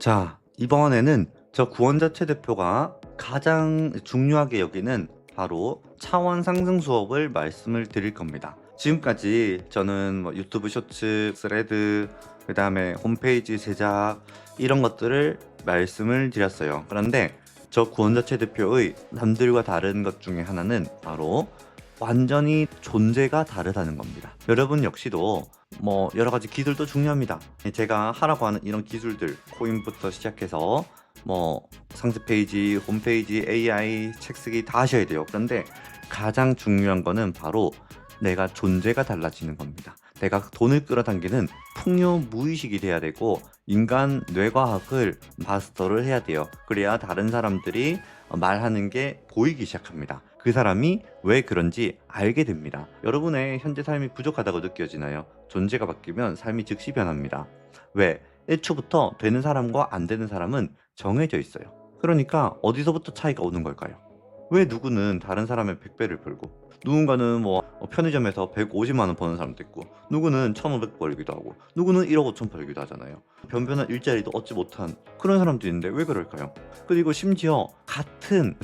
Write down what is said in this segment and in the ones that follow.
자, 이번에는 저 구원자체 대표가 가장 중요하게 여기는 바로 차원 상승 수업을 말씀을 드릴 겁니다. 지금까지 저는 뭐 유튜브 쇼츠, 스레드, 그 다음에 홈페이지 제작 이런 것들을 말씀을 드렸어요. 그런데 저 구원자체 대표의 남들과 다른 것 중에 하나는 바로 완전히 존재가 다르다는 겁니다. 여러분 역시도 뭐 여러 가지 기술도 중요합니다. 제가 하라고 하는 이런 기술들, 코인부터 시작해서 뭐 상세 페이지, 홈페이지, AI, 책 쓰기 다 하셔야 돼요. 그런데 가장 중요한 거는 바로 내가 존재가 달라지는 겁니다. 내가 돈을 끌어당기는 풍요 무의식이 돼야 되고 인간 뇌과학을 마스터를 해야 돼요. 그래야 다른 사람들이 말하는 게 보이기 시작합니다. 그 사람이 왜 그런지 알게 됩니다. 여러분의 현재 삶이 부족하다고 느껴지나요? 존재가 바뀌면 삶이 즉시 변합니다. 왜? 1초부터 되는 사람과 안 되는 사람은 정해져 있어요. 그러니까 어디서부터 차이가 오는 걸까요? 왜 누구는 다른 사람의 100배를 벌고 누군가는 뭐 편의점에서 150만 원 버는 사람도 있고 누구는 1,500 벌기도 하고 누구는 1억 5천 벌기도 하잖아요. 변변한 일자리도 얻지 못한 그런 사람도 있는데 왜 그럴까요? 그리고 심지어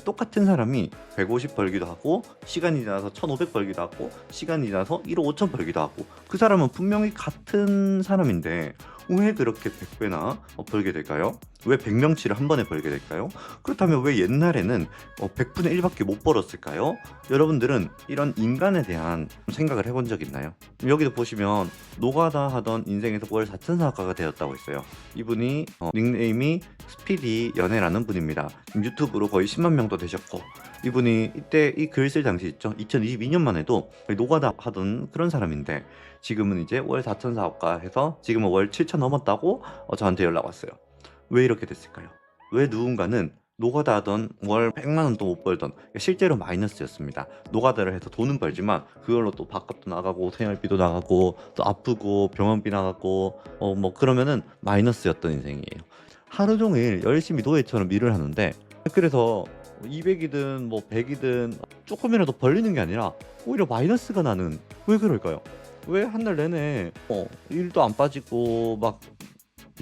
똑같은 사람이 150 벌기도 하고 시간이 지나서 1,500 벌기도 하고 시간이 지나서 1억 5천 벌기도 하고 그 사람은 분명히 같은 사람인데 왜 그렇게 100배나 벌게 될까요? 왜 100명치를 한 번에 벌게 될까요? 그렇다면 왜 옛날에는 100분의 1밖에 못 벌었을까요? 여러분들은 이런 인간에 대한 생각을 해본 적 있나요? 여기도 보시면 노가다 하던 인생에서 월 4천사학과가 되었다고 했어요. 이분이 닉네임이 스피디 연애라는 분입니다. 유튜브로 거의 10만 명도 되셨고 이분이 이때 이 글 쓸 당시 있죠. 2022년만 해도 노가다 하던 그런 사람인데 지금은 이제 월 4천사학과 해서 지금은 월 7천 넘었다고 저한테 연락 왔어요. 왜 이렇게 됐을까요? 왜 누군가는 노가다 하던 월 100만 원도 못 벌던 실제로 마이너스였습니다. 노가다를 해서 돈은 벌지만 그걸로 또 밥값도 나가고 생활비도 나가고 또 아프고 병원비 나가고 뭐 그러면은 마이너스였던 인생이에요. 하루 종일 열심히 노예처럼 일을 하는데 그래서 200이든 뭐 100이든 조금이라도 벌리는 게 아니라 오히려 마이너스가 나는 왜 그럴까요? 왜 한 달 내내 일도 안 빠지고 막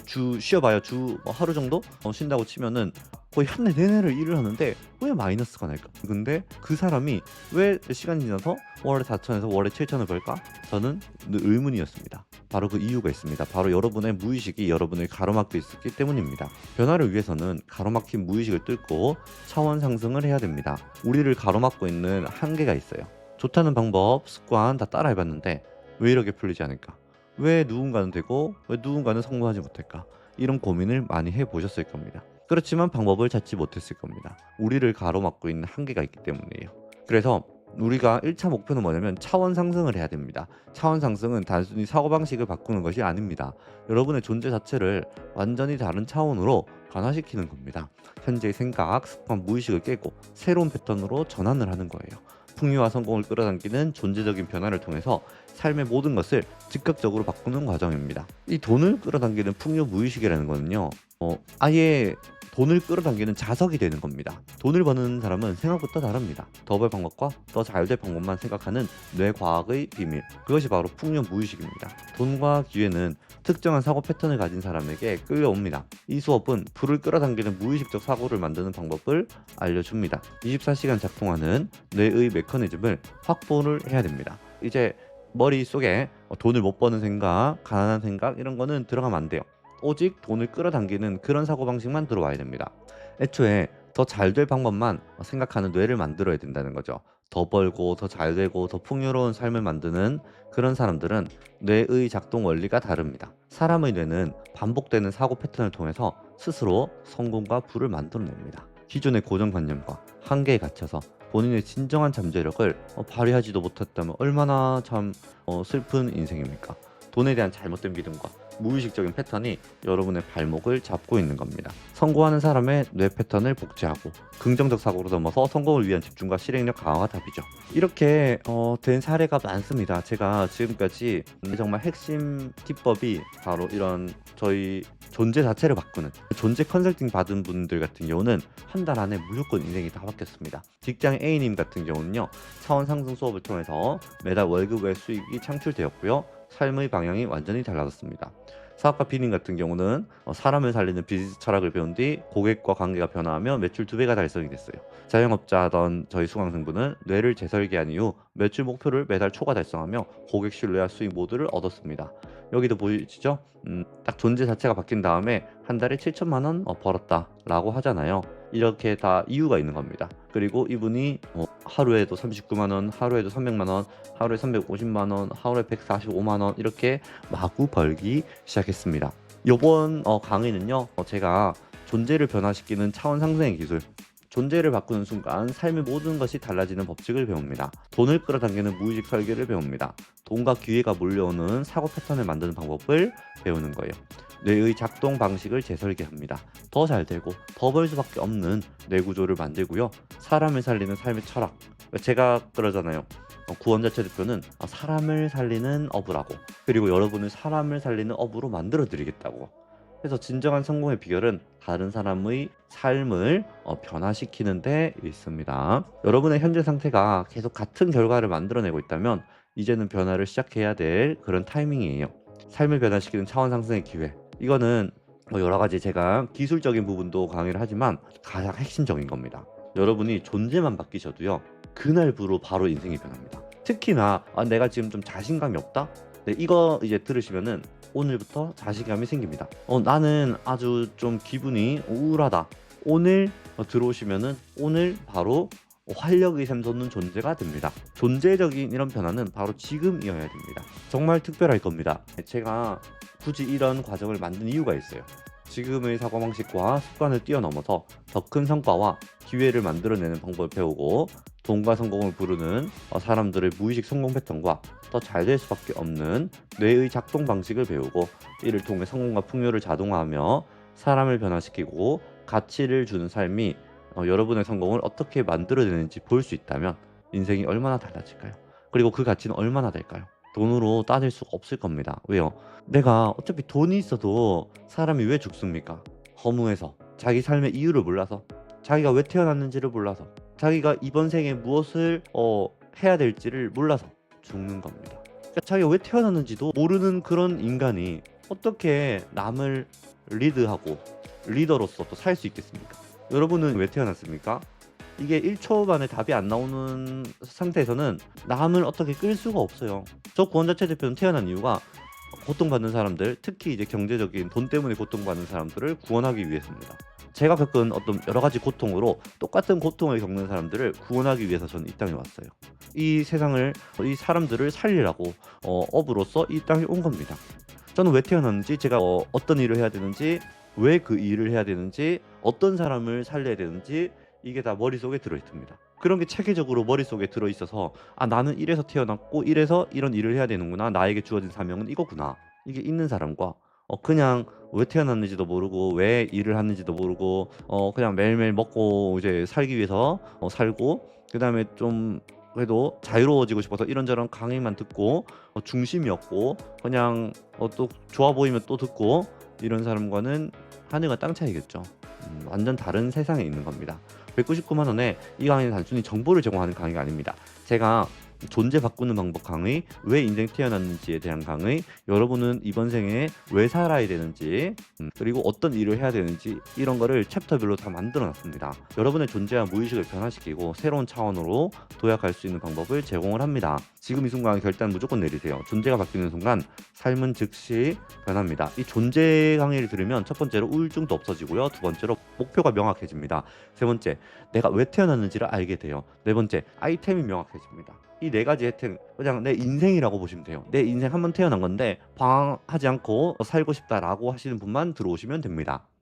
주 쉬어봐야 주 하루 정도 쉰다고 치면은 거의 한 달 내내를 일을 하는데 왜 마이너스가 날까? 근데 그 사람이 왜 시간이 지나서 월에 4천에서 월에 7천을 벌까? 저는 늘 의문이었습니다. 바로 그 이유가 있습니다. 바로 여러분의 무의식이 여러분을 가로막고 있었기 때문입니다. 변화를 위해서는 가로막힌 무의식을 뚫고 차원 상승을 해야 됩니다. 우리를 가로막고 있는 한계가 있어요. 좋다는 방법, 습관 다 따라해봤는데 왜 이렇게 풀리지 않을까? 왜 누군가는 되고 왜 누군가는 성공하지 못할까? 이런 고민을 많이 해보셨을 겁니다. 그렇지만 방법을 찾지 못했을 겁니다. 우리를 가로막고 있는 한계가 있기 때문이에요. 그래서 우리가 1차 목표는 뭐냐면 차원 상승을 해야 됩니다. 차원 상승은 단순히 사고방식을 바꾸는 것이 아닙니다. 여러분의 존재 자체를 완전히 다른 차원으로 변화시키는 겁니다. 현재의 생각, 습관, 무의식을 깨고 새로운 패턴으로 전환을 하는 거예요. 풍요와 성공을 끌어당기는 존재적인 변화를 통해서 삶의 모든 것을 즉각적으로 바꾸는 과정입니다. 이 돈을 끌어당기는 풍요 무의식이라는 거는요, 아예 돈을 끌어당기는 자석이 되는 겁니다. 돈을 버는 사람은 생각보다 다릅니다. 더 벌 방법과 더 잘 될 방법만 생각하는 뇌과학의 비밀. 그것이 바로 풍요 무의식입니다. 돈과 기회는 특정한 사고 패턴을 가진 사람에게 끌려옵니다. 이 수업은 불을 끌어당기는 무의식적 사고를 만드는 방법을 알려줍니다. 24시간 작동하는 뇌의 메커니즘을 확보를 해야 됩니다. 이제 머릿속에 돈을 못 버는 생각, 가난한 생각 이런 거는 들어가면 안 돼요. 오직 돈을 끌어당기는 그런 사고방식만 들어와야 됩니다. 애초에 더 잘 될 방법만 생각하는 뇌를 만들어야 된다는 거죠. 더 벌고 더 잘 되고 더 풍요로운 삶을 만드는 그런 사람들은 뇌의 작동 원리가 다릅니다. 사람의 뇌는 반복되는 사고 패턴을 통해서 스스로 성공과 부를 만들어냅니다. 기존의 고정관념과 한계에 갇혀서 본인의 진정한 잠재력을 발휘하지도 못했다면 얼마나 참 슬픈 인생입니까? 돈에 대한 잘못된 믿음과 무의식적인 패턴이 여러분의 발목을 잡고 있는 겁니다. 성공하는 사람의 뇌 패턴을 복제하고 긍정적 사고로 넘어서 성공을 위한 집중과 실행력 강화가 답이죠. 이렇게 된 사례가 많습니다. 제가 지금까지 정말 핵심 기법이 바로 이런 저희 존재 자체를 바꾸는 존재 컨설팅 받은 분들 같은 경우는 한 달 안에 무조건 인생이 다 바뀌었습니다. 직장 A님 같은 경우는요, 차원 상승 수업을 통해서 매달 월급의 수익이 창출되었고요, 삶의 방향이 완전히 달라졌습니다. 사업가 비님 같은 경우는 사람을 살리는 비즈니스 철학을 배운 뒤 고객과 관계가 변화하며 매출 2배가 달성이 됐어요. 자영업자던 저희 수강생분은 뇌를 재설계한 이후 매출 목표를 매달 초과 달성하며 고객 신뢰와 수익 모두를 얻었습니다. 여기도 보이시죠? 딱 존재 자체가 바뀐 다음에 한 달에 7천만 원 벌었다라고 하잖아요. 이렇게 다 이유가 있는 겁니다. 그리고 이분이 하루에도 39만 원, 하루에도 300만 원, 하루에 350만 원, 하루에 145만 원 이렇게 마구 벌기 시작했습니다. 요번 강의는요. 제가 존재를 변화시키는 차원 상승의 기술, 존재를 바꾸는 순간 삶의 모든 것이 달라지는 법칙을 배웁니다. 돈을 끌어당기는 무의식 설계를 배웁니다. 돈과 기회가 몰려오는 사고 패턴을 만드는 방법을 배우는 거예요. 뇌의 작동 방식을 재설계합니다. 더 잘 되고 더 벌 수밖에 없는 뇌 구조를 만들고요. 사람을 살리는 삶의 철학. 제가 그러잖아요. 구원자 최대표는 사람을 살리는 어부라고. 그리고 여러분을 사람을 살리는 어부로 만들어 드리겠다고. 그래서 진정한 성공의 비결은 다른 사람의 삶을 변화시키는 데 있습니다. 여러분의 현재 상태가 계속 같은 결과를 만들어내고 있다면 이제는 변화를 시작해야 될 그런 타이밍이에요. 삶을 변화시키는 차원 상승의 기회. 이거는 여러 가지 제가 기술적인 부분도 강의를 하지만 가장 핵심적인 겁니다. 여러분이 존재만 바뀌셔도요. 그날부로 바로 인생이 변합니다. 특히나 내가 지금 좀 자신감이 없다? 네, 이거 이제 들으시면은 오늘부터 자신감이 생깁니다. 나는 아주 좀 기분이 우울하다. 오늘 들어오시면은 오늘 바로 활력이 샘솟는 존재가 됩니다. 존재적인 이런 변화는 바로 지금이어야 됩니다. 정말 특별할 겁니다. 제가 굳이 이런 과정을 만든 이유가 있어요. 지금의 사고방식과 습관을 뛰어넘어서 더 큰 성과와 기회를 만들어내는 방법을 배우고 돈과 성공을 부르는 사람들의 무의식 성공 패턴과 더 잘 될 수밖에 없는 뇌의 작동 방식을 배우고 이를 통해 성공과 풍요를 자동화하며 사람을 변화시키고 가치를 주는 삶이 여러분의 성공을 어떻게 만들어내는지 볼 수 있다면 인생이 얼마나 달라질까요? 그리고 그 가치는 얼마나 될까요? 돈으로 따질 수가 없을 겁니다. 왜요? 내가 어차피 돈이 있어도 사람이 왜 죽습니까? 허무해서, 자기 삶의 이유를 몰라서, 자기가 왜 태어났는지를 몰라서, 자기가 이번 생에 무엇을 해야 될지를 몰라서 죽는 겁니다. 그러니까 자기가 왜 태어났는지도 모르는 그런 인간이 어떻게 남을 리드하고 리더로서 또 살 수 있겠습니까? 여러분은 왜 태어났습니까? 이게 1초 만에 답이 안 나오는 상태에서는 남을 어떻게 끌 수가 없어요. 저 구원자 최대표는 태어난 이유가 고통받는 사람들, 특히 이제 경제적인 돈 때문에 고통받는 사람들을 구원하기 위해서입니다. 제가 겪은 어떤 여러 가지 고통으로 똑같은 고통을 겪는 사람들을 구원하기 위해서 저는 이 땅에 왔어요. 이 세상을, 이 사람들을 살리라고 업으로서 이 땅에 온 겁니다. 저는 왜 태어났는지, 제가 어떤 일을 해야 되는지, 왜 그 일을 해야 되는지, 어떤 사람을 살려야 되는지 이게 다 머릿속에 들어있습니다. 그런 게 체계적으로 머릿속에 들어있어서 나는 이래서 태어났고 이래서 이런 일을 해야 되는구나. 나에게 주어진 사명은 이거구나. 이게 있는 사람과 그냥 왜 태어났는지도 모르고 왜 일을 하는지도 모르고 그냥 매일매일 먹고 이제 살기 위해서 살고 그다음에 좀 그래도 자유로워지고 싶어서 이런저런 강의만 듣고 중심이 없고 그냥 또 좋아 보이면 또 듣고 이런 사람과는 하늘과 땅 차이겠죠. 완전 다른 세상에 있는 겁니다. 199만 원에 이 강의는 단순히 정보를 제공하는 강의가 아닙니다. 제가 존재 바꾸는 방법 강의, 왜 인생 태어났는지에 대한 강의, 여러분은 이번 생에 왜 살아야 되는지, 그리고 어떤 일을 해야 되는지 이런 거를 챕터별로 다 만들어 놨습니다. 여러분의 존재와 무의식을 변화시키고 새로운 차원으로 도약할 수 있는 방법을 제공을 합니다. 지금 이 순간 결단 무조건 내리세요. 존재가 바뀌는 순간 삶은 즉시 변합니다. 이 존재 강의를 들으면 첫 번째로 우울증도 없어지고요. 두 번째로 목표가 명확해집니다. 세 번째, 내가 왜 태어났는지를 알게 돼요. 네 번째, 아이템이 명확해집니다. 이 네 가지 혜택 그냥 내 인생이라고 보시면 돼요. 내 인생 한번 태어난 건데 방황하지 않고 살고 싶다라고 하시는 분만 들어오시면 됩니다.